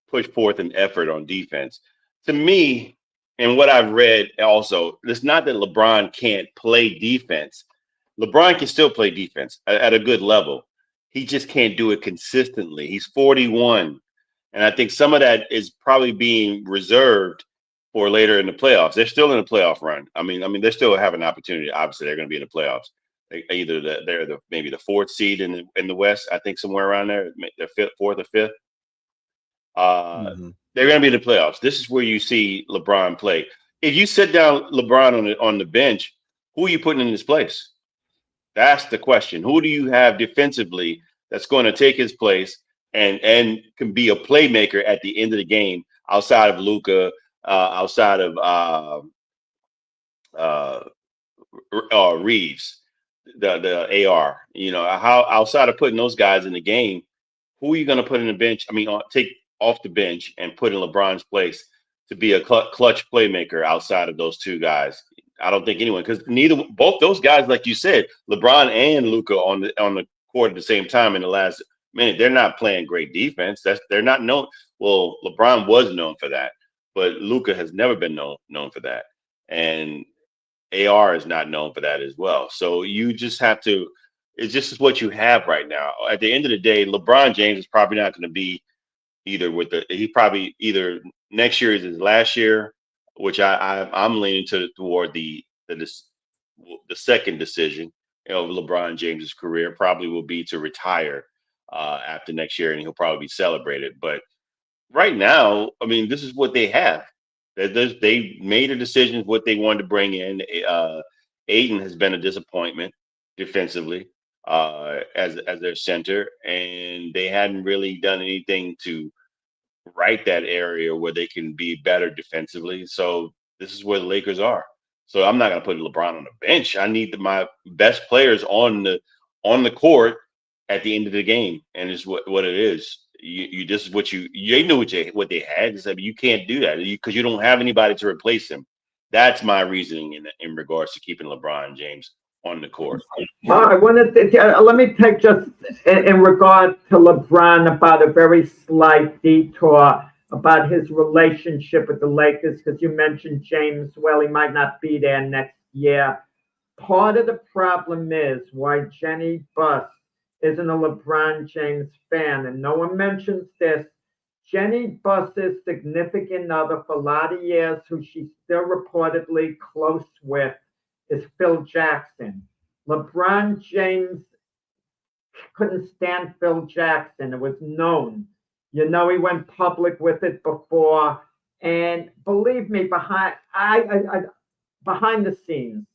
push forth an effort on defense. To me, and what I've read also, it's not that LeBron can't play defense. LeBron can still play defense at a good level. He just can't do it consistently. He's 41. And I think some of that is probably being reserved for later in the playoffs. They're still in the playoff run. I mean, they still have an opportunity. Obviously, they're going to be in the playoffs. They're maybe the fourth seed in the West. I think somewhere around there, they're fourth or fifth. They're going to be in the playoffs. This is where you see LeBron play. If you sit down LeBron on the bench, who are you putting in his place? That's the question. Who do you have defensively that's going to take his place and can be a playmaker at the end of the game outside of Luka, outside of Reeves, the AR? How outside of putting those guys in the game, who are you going to put in the bench? I mean, take off the bench and put in LeBron's place to be a clutch playmaker outside of those two guys. I don't think anyone, because both those guys, like you said, LeBron and Luka on the court at the same time in the last minute, they're not playing great defense. They're not known. Well, LeBron was known for that, but Luka has never been known for that, and AR is not known for that as well. So you just have to. It's just what you have right now. At the end of the day, LeBron James is probably not going to be either next year is his last year, which I'm leaning toward the second decision of LeBron James's career probably will be to retire after next year, and he'll probably be celebrated. But right now, I mean, this is what they have. They made a decision of what they wanted to bring in. Ayton has been a disappointment defensively as their center, and they hadn't really done anything to right that area where they can be better defensively. So this is where the Lakers are. So I'm not going to put LeBron on the bench. I need my best players on the court at the end of the game, and it's what it is. You this is what they knew what they had. It's like, you can't do that because you don't have anybody to replace him. That's my reasoning in regards to keeping LeBron James on the court. I wanted to let me take just in regard to LeBron about a very slight detour about his relationship with the Lakers, because you mentioned James. Well, he might not be there next year. Part of the problem is why Jenny Buss isn't a LeBron James fan, and no one mentions this. Jenny Buss's significant other for a lot of years, who she's still reportedly close with, is Phil Jackson. LeBron James couldn't stand Phil Jackson. It was known. He went public with it before. And believe me, behind the scenes,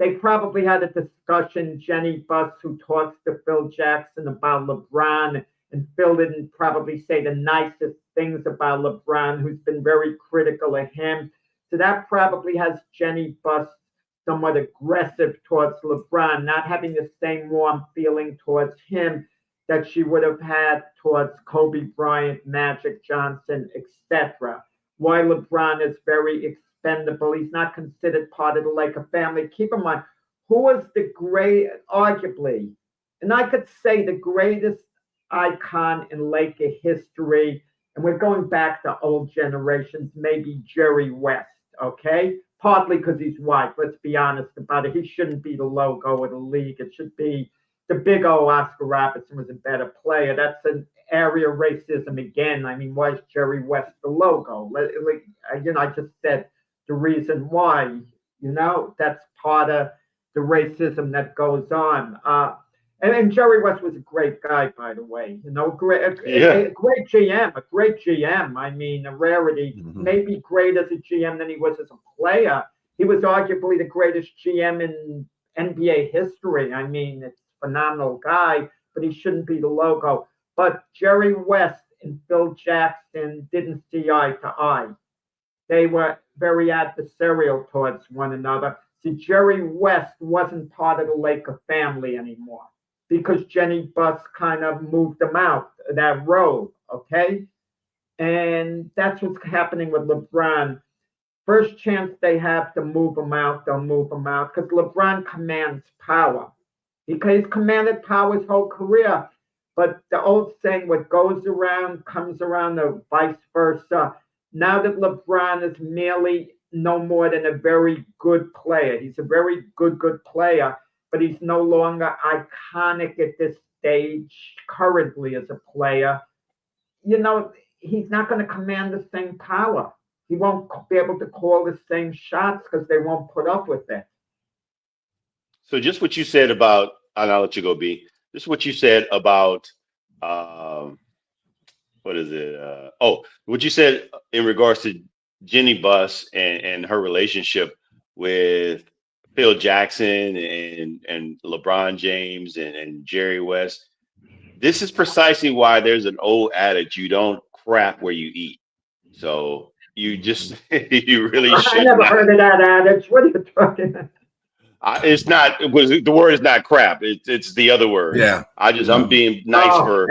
they probably had a discussion, Jenny Buss, who talks to Phil Jackson about LeBron, and Phil didn't probably say the nicest things about LeBron, who's been very critical of him. So that probably has Jenny Buss somewhat aggressive towards LeBron, not having the same warm feeling towards him that she would have had towards Kobe Bryant, Magic Johnson, etc. Why LeBron is very expendable. He's not considered part of the Laker family. Keep in mind, who was arguably, and I could say the greatest icon in Laker history, and we're going back to old generations, maybe Jerry West, okay? Partly because he's white. Let's be honest about it. He shouldn't be the logo of the league. It should be the big O Oscar Robertson was a better player. That's an area of racism again. I mean, why is Jerry West the logo? I just said the reason why. That's part of the racism that goes on. And Jerry West was a great guy, by the way. A great GM. I mean, a rarity. Mhm. Maybe great as a GM than he was as a player. He was arguably the greatest GM in NBA history. I mean, it's a phenomenal guy, but he shouldn't be the logo. But Jerry West and Phil Jackson didn't see eye to eye. They were very adversarial towards one another. See, Jerry West wasn't part of the Laker family anymore because Jenny Buss kind of moved him out of that role, okay? And that's what's happening with LeBron. First chance they have to move him out, they'll move him out because LeBron commands power. He's commanded power his whole career. But the old saying, what goes around comes around, or vice versa. Now that LeBron is merely no more than a very good player, he's a very good player, but he's no longer iconic at this stage currently as a player. He's not going to command the same power. He won't be able to call the same shots because they won't put up with it. So just what you said about, and I'll let you go, B. Just what you said about, what is it? What you said in regards to Jenny Buss and her relationship with Phil Jackson and LeBron James and Jerry West. This is precisely why there's an old adage: you don't crap where you eat. So you just you really should. I never heard of that adage. What are you talking about? It's not. The word is not crap. It's the other word. Yeah. I'm being nice for.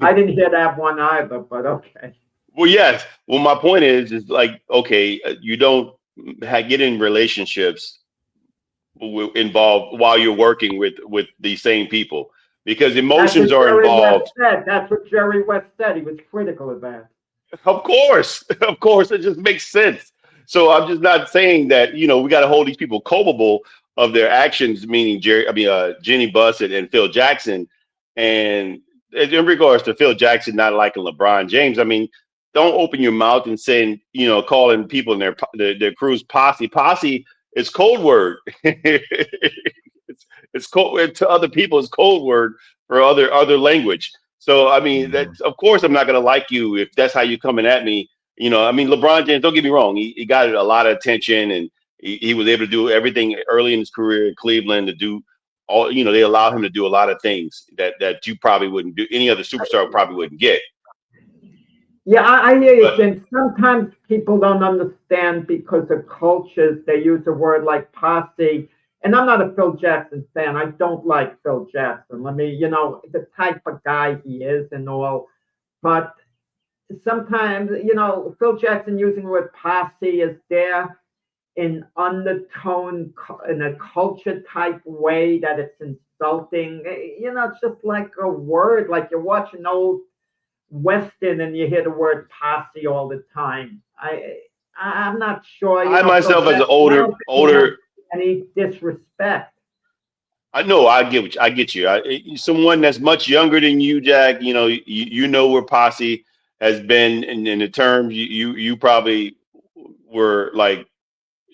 I didn't hear that one either, but okay. Well, yes. Well, my point is like, okay, you don't get in relationships involved while you're working with these same people because emotions are involved. That's what Jerry West said. He was critical of that. Of course, it just makes sense. So I'm just not saying that, we got to hold these people culpable of their actions, meaning Jenny Buss and Phil Jackson. And in regards to Phil Jackson not liking LeBron James, I mean, don't open your mouth and saying, calling people in their crew's posse. Posse is code word. it's code to other people. It's code word for other language. So, I mean, that's, of course, I'm not going to like you if that's how you're coming at me. LeBron James, don't get me wrong. He got a lot of attention and he was able to do everything early in his career in Cleveland to do all, they allowed him to do a lot of things that you probably wouldn't do. Any other superstar probably wouldn't get. Yeah, I hear you, Jim. Sometimes people don't understand because of cultures. They use a word like posse. And I'm not a Phil Jackson fan. I don't like Phil Jackson. The type of guy he is and all. But sometimes, Phil Jackson using the word posse is there in undertone, in a culture type way that it's insulting. It's just like a word, like you're watching old Western and you hear the word posse all the time. I'm not sure. I myself, as an older. Any disrespect. I know. I get you. Someone that's much younger than you, Jack. Where posse has been in the terms you probably were like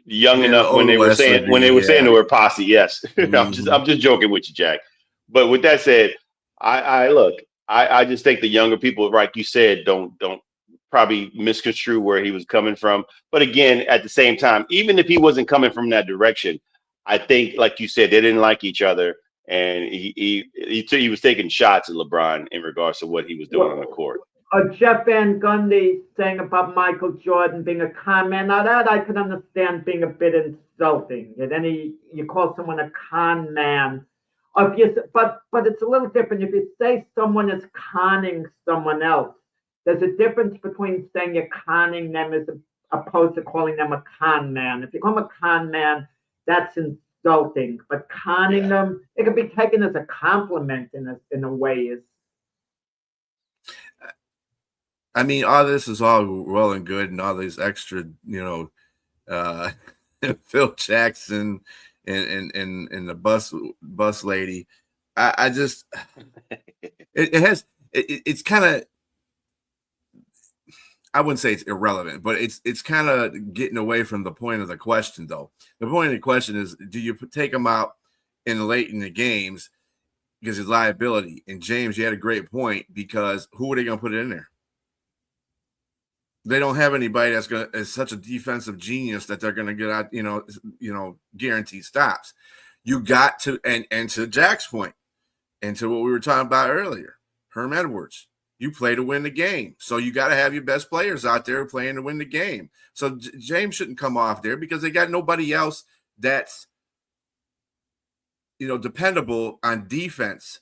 young enough when they were saying the word posse. Yes, mm-hmm. I'm just joking with you, Jack. But with that said, I just think the younger people, like you said, don't probably misconstrue where he was coming from. But again, at the same time, even if he wasn't coming from that direction, I think, like you said, they didn't like each other, and he was taking shots at LeBron in regards to what he was doing on the court. Jeff Van Gundy saying about Michael Jordan being a con man. Now that I can understand being a bit insulting. And then you call someone a con man. But it's a little different. If you say someone is conning someone else, there's a difference between saying you're conning them as opposed to calling them a con man. If you call them a con man, that's insulting. But conning them, it can be taken as a compliment in a way. I mean, all this is all well and good, and all these extra, Phil Jackson and the bus lady. I just it's kind of, I wouldn't say it's irrelevant, but it's kind of getting away from the point of the question, though. The point of the question is, do you take him out late in the games because his liability? And James, you had a great point, because who are they going to put in there? They don't have anybody is such a defensive genius that they're going to get out, guaranteed stops. You got to, and to Jack's point, and to what we were talking about earlier, Herm Edwards, you play to win the game. So you got to have your best players out there playing to win the game. So James shouldn't come off there because they got nobody else that's, dependable on defense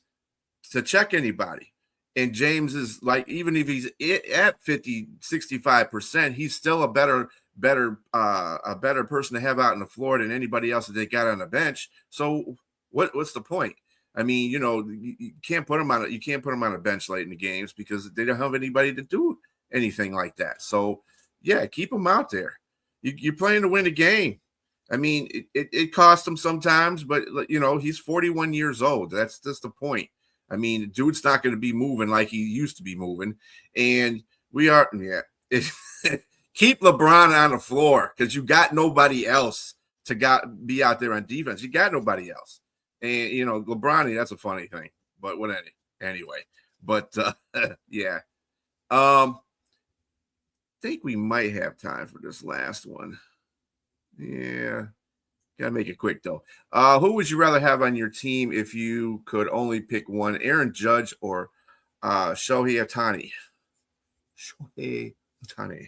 to check anybody. And James is like, even if he's at 65%, he's still a better person to have out on the floor than anybody else that they got on the bench. So what's the point? I mean, you can't put him on a bench late in the games because they don't have anybody to do anything like that. So yeah, keep him out there. You're playing to win a game. I mean, it costs him sometimes, but he's 41 years old. That's just the point. I mean, dude's not going to be moving like he used to be moving. And keep LeBron on the floor because you got nobody else to be out there on defense. You got nobody else. And, LeBron, that's a funny thing. But anyway. But, yeah. Think we might have time for this last one. Yeah. Gotta make it quick, though. Who would you rather have on your team if you could only pick one? Aaron Judge or Shohei Ohtani? Shohei Ohtani.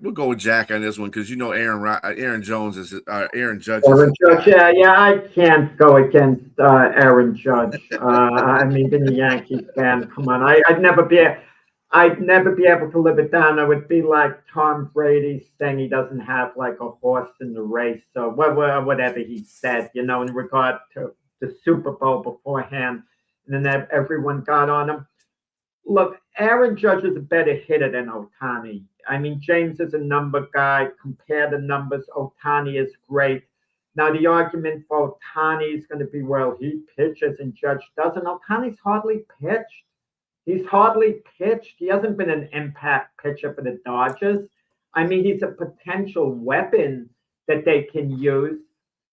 We'll go with Jack on this one because Aaron Jones is Aaron Judge. Aaron Judge, yeah, I can't go against Aaron Judge. I mean, being a Yankees fan, come on, I'd never be able to live it down. I would be like Tom Brady saying he doesn't have like a horse in the race. So whatever he said, in regard to the Super Bowl beforehand, and then everyone got on him. Look, Aaron Judge is a better hitter than Ohtani. I mean, James is a number guy. Compare the numbers. Ohtani is great. Now, the argument for Ohtani is going to be, well, he pitches and Judge doesn't. Ohtani's hardly pitched. He's hardly pitched. He hasn't been an impact pitcher for the Dodgers. I mean, he's a potential weapon that they can use,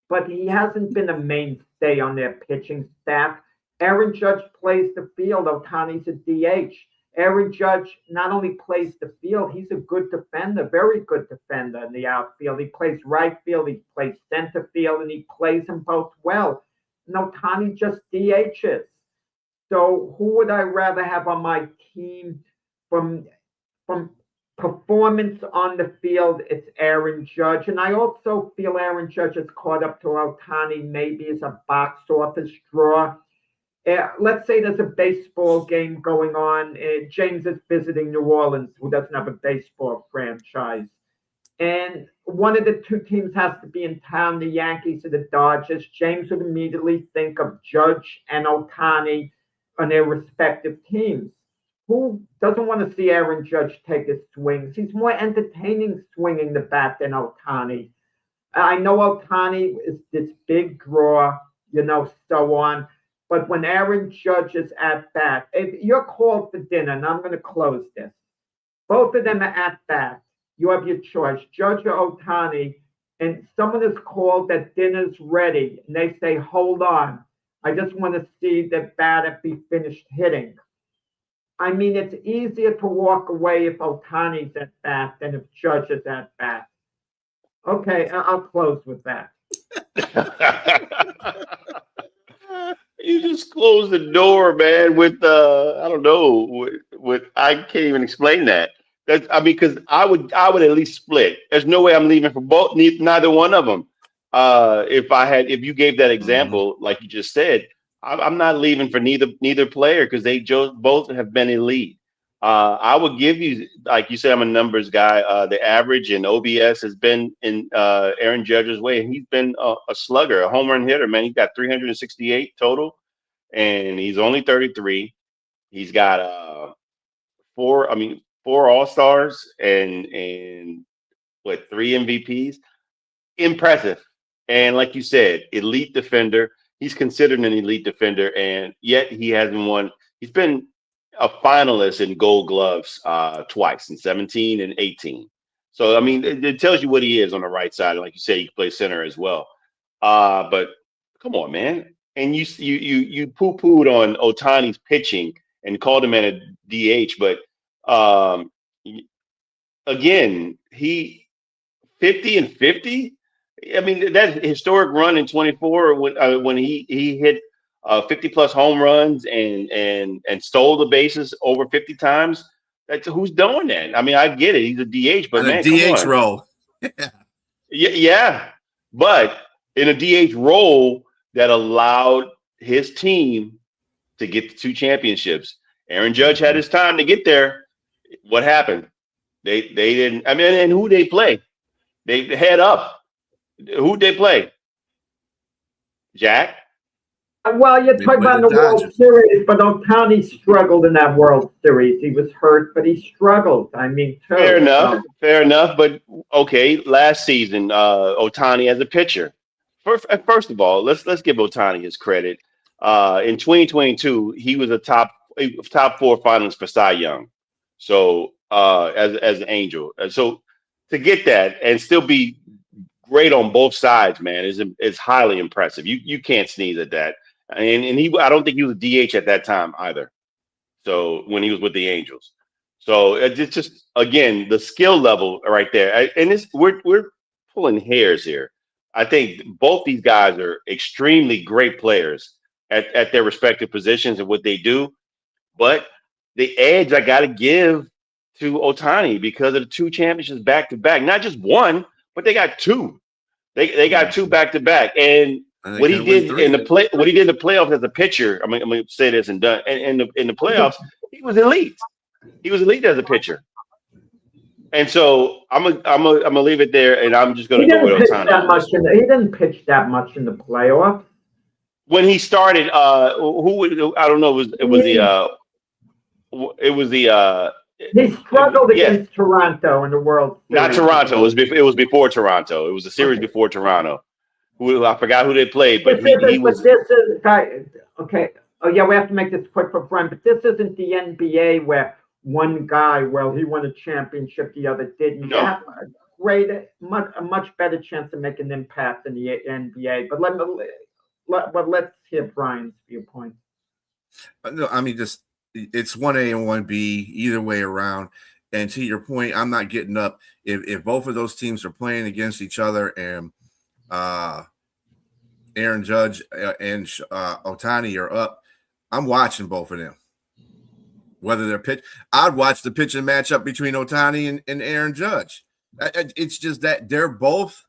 but he hasn't been a mainstay on their pitching staff. Aaron Judge plays the field. Ohtani's a DH. Aaron Judge not only plays the field, he's a good defender, very good defender in the outfield. He plays right field, he plays center field, and he plays them both well. And Ohtani just DHs. So who would I rather have on my team from performance on the field? It's Aaron Judge. And I also feel Aaron Judge is caught up to Ohtani maybe as a box office draw. Let's say there's a baseball game going on. James is visiting New Orleans, who doesn't have a baseball franchise. And one of the two teams has to be in town, the Yankees or the Dodgers. James would immediately think of Judge and Ohtani on their respective teams. Who doesn't want to see Aaron Judge take his swings? He's more entertaining swinging the bat than Ohtani. I know Ohtani is this big draw, so on. But when Aaron Judge is at bat, if you're called for dinner, and I'm going to close this, both of them are at bat. You have your choice, Judge or Ohtani, and someone is called that dinner's ready, and they say, hold on, I just want to see the batter be finished hitting. I mean, it's easier to walk away if Ohtani's at bat than if Judge is at bat. Okay, I'll close with that. You just close the door, man, with I don't know, with I can't even explain that. Because I would at least split. There's no way I'm leaving for neither one of them. If you gave that example, like you just said, I'm not leaving for neither player because they both have been elite. I would give you, like you said, I'm a numbers guy. The average in OBS has been in Aaron Judge's way. He's been a slugger, a home run hitter, man. He's got 368 total, and he's only 33. He's got four All-Stars and what, 3 MVPs. Impressive. And like you said, elite defender. he's considered an elite defender, and yet he hasn't won. He's been a finalist in Gold Gloves twice, in 17 and 18. So I mean, it tells you what he is on the right side. And like you say, he can play center as well. But come on, man. And you poo-pooed on Otani's pitching and called him at a DH, but again, he 50 and 50. I mean, that historic run in 24 when he hit 50 plus home runs and stole the bases over 50 times. Who's doing that? I mean, I get it. He's a DH, but man, a DH role. Yeah, but in a DH role that allowed his team to get the 2 championships. Aaron Judge had his time to get there. What happened? They didn't. I mean, and who they play? They head up. Who'd they play? Jack? Well, you're talking about the World Series, but Otani struggled in that World Series. He was hurt, but he struggled. I mean, fair enough. But okay, last season, Otani as a pitcher. First of all, let's give Otani his credit. In 2022, he was a top 4 finalist for Cy Young. So as an Angel, so to get that and still be great on both sides, man, is highly impressive. You can't sneeze at that. And I don't think he was a DH at that time either. So when he was with the Angels, so it's just again the skill level right there. And we're pulling hairs here. I think both these guys are extremely great players at their respective positions and what they do. But the edge I got to give to Otani because of the 2 championships back to back, not just one, but they got 2. They got 2 back to back, and what he did in the playoffs as a pitcher. I'm gonna say this and done. And in the playoffs, he was elite. He was elite as a pitcher. And so I'm gonna leave it there, and I'm just gonna go with Otani. He didn't pitch that much in the playoffs. When he started, I don't know. He struggled against Toronto in the World Series. Not Toronto. It was before Toronto. It was a series before Toronto. I forgot who they played, but he was. Okay. Oh yeah, we have to make this quick for Brian. But this isn't the NBA where one guy, he won a championship, the other didn't. No. You have a much better chance to make an impact in the NBA. But let's hear Brian's viewpoint. No, I mean it's 1A and 1B either way around. And to your point, I'm not getting up if both of those teams are playing against each other and Aaron Judge and Otani are up. I'm watching both of them. Whether they're I'd watch the pitching matchup between Otani and Aaron Judge. It's just that they're both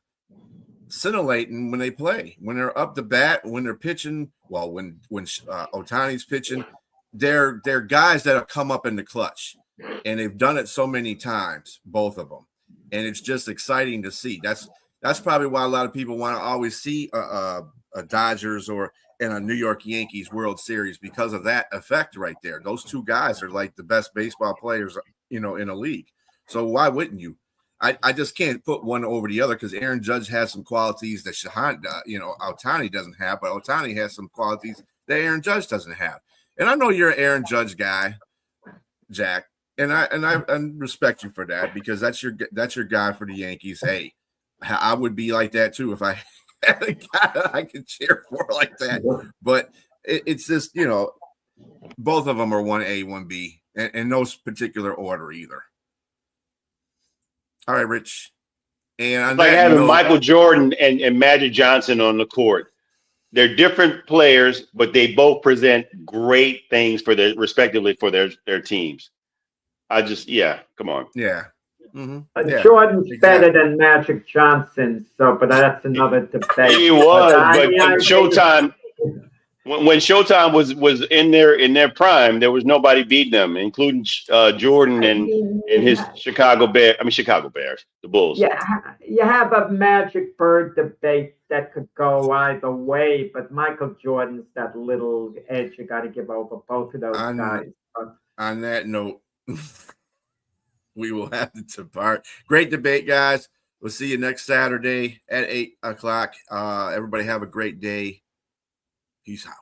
scintillating when they play. When they're up the bat, when they're pitching. Well, when Otani's pitching, they're guys that have come up in the clutch, and they've done it so many times, both of them, and it's just exciting to see. That's probably why a lot of people want to always see a Dodgers or in a New York Yankees World Series because of that effect right there. Those 2 guys are like the best baseball players, in a league. So why wouldn't you? I just can't put one over the other because Aaron Judge has some qualities that Otani doesn't have, but Otani has some qualities that Aaron Judge doesn't have. And I know you're an Aaron Judge guy, Jack, and I respect you for that because that's your guy for the Yankees. Hey, I would be like that too if I had a guy I could cheer for like that. But it's just both of them are 1A, 1B, and in no particular order either. All right, Rich. And it's like having Michael Jordan and Magic Johnson on the court. They're different players, but they both present great things respectively for their teams. Come on. Yeah. Mm-hmm. Jordan's better than Magic Johnson, but that's another debate. He was, but Showtime. When Showtime was in their prime, there was nobody beating them, including Jordan and his Chicago Bears, the Bulls. Yeah, you have a Magic Bird debate that could go either way, but Michael Jordan's that little edge you got to give over both of those guys. On that note, we will have to depart. Great debate, guys. We'll see you next Saturday at 8:00. Everybody have a great day. Peace out.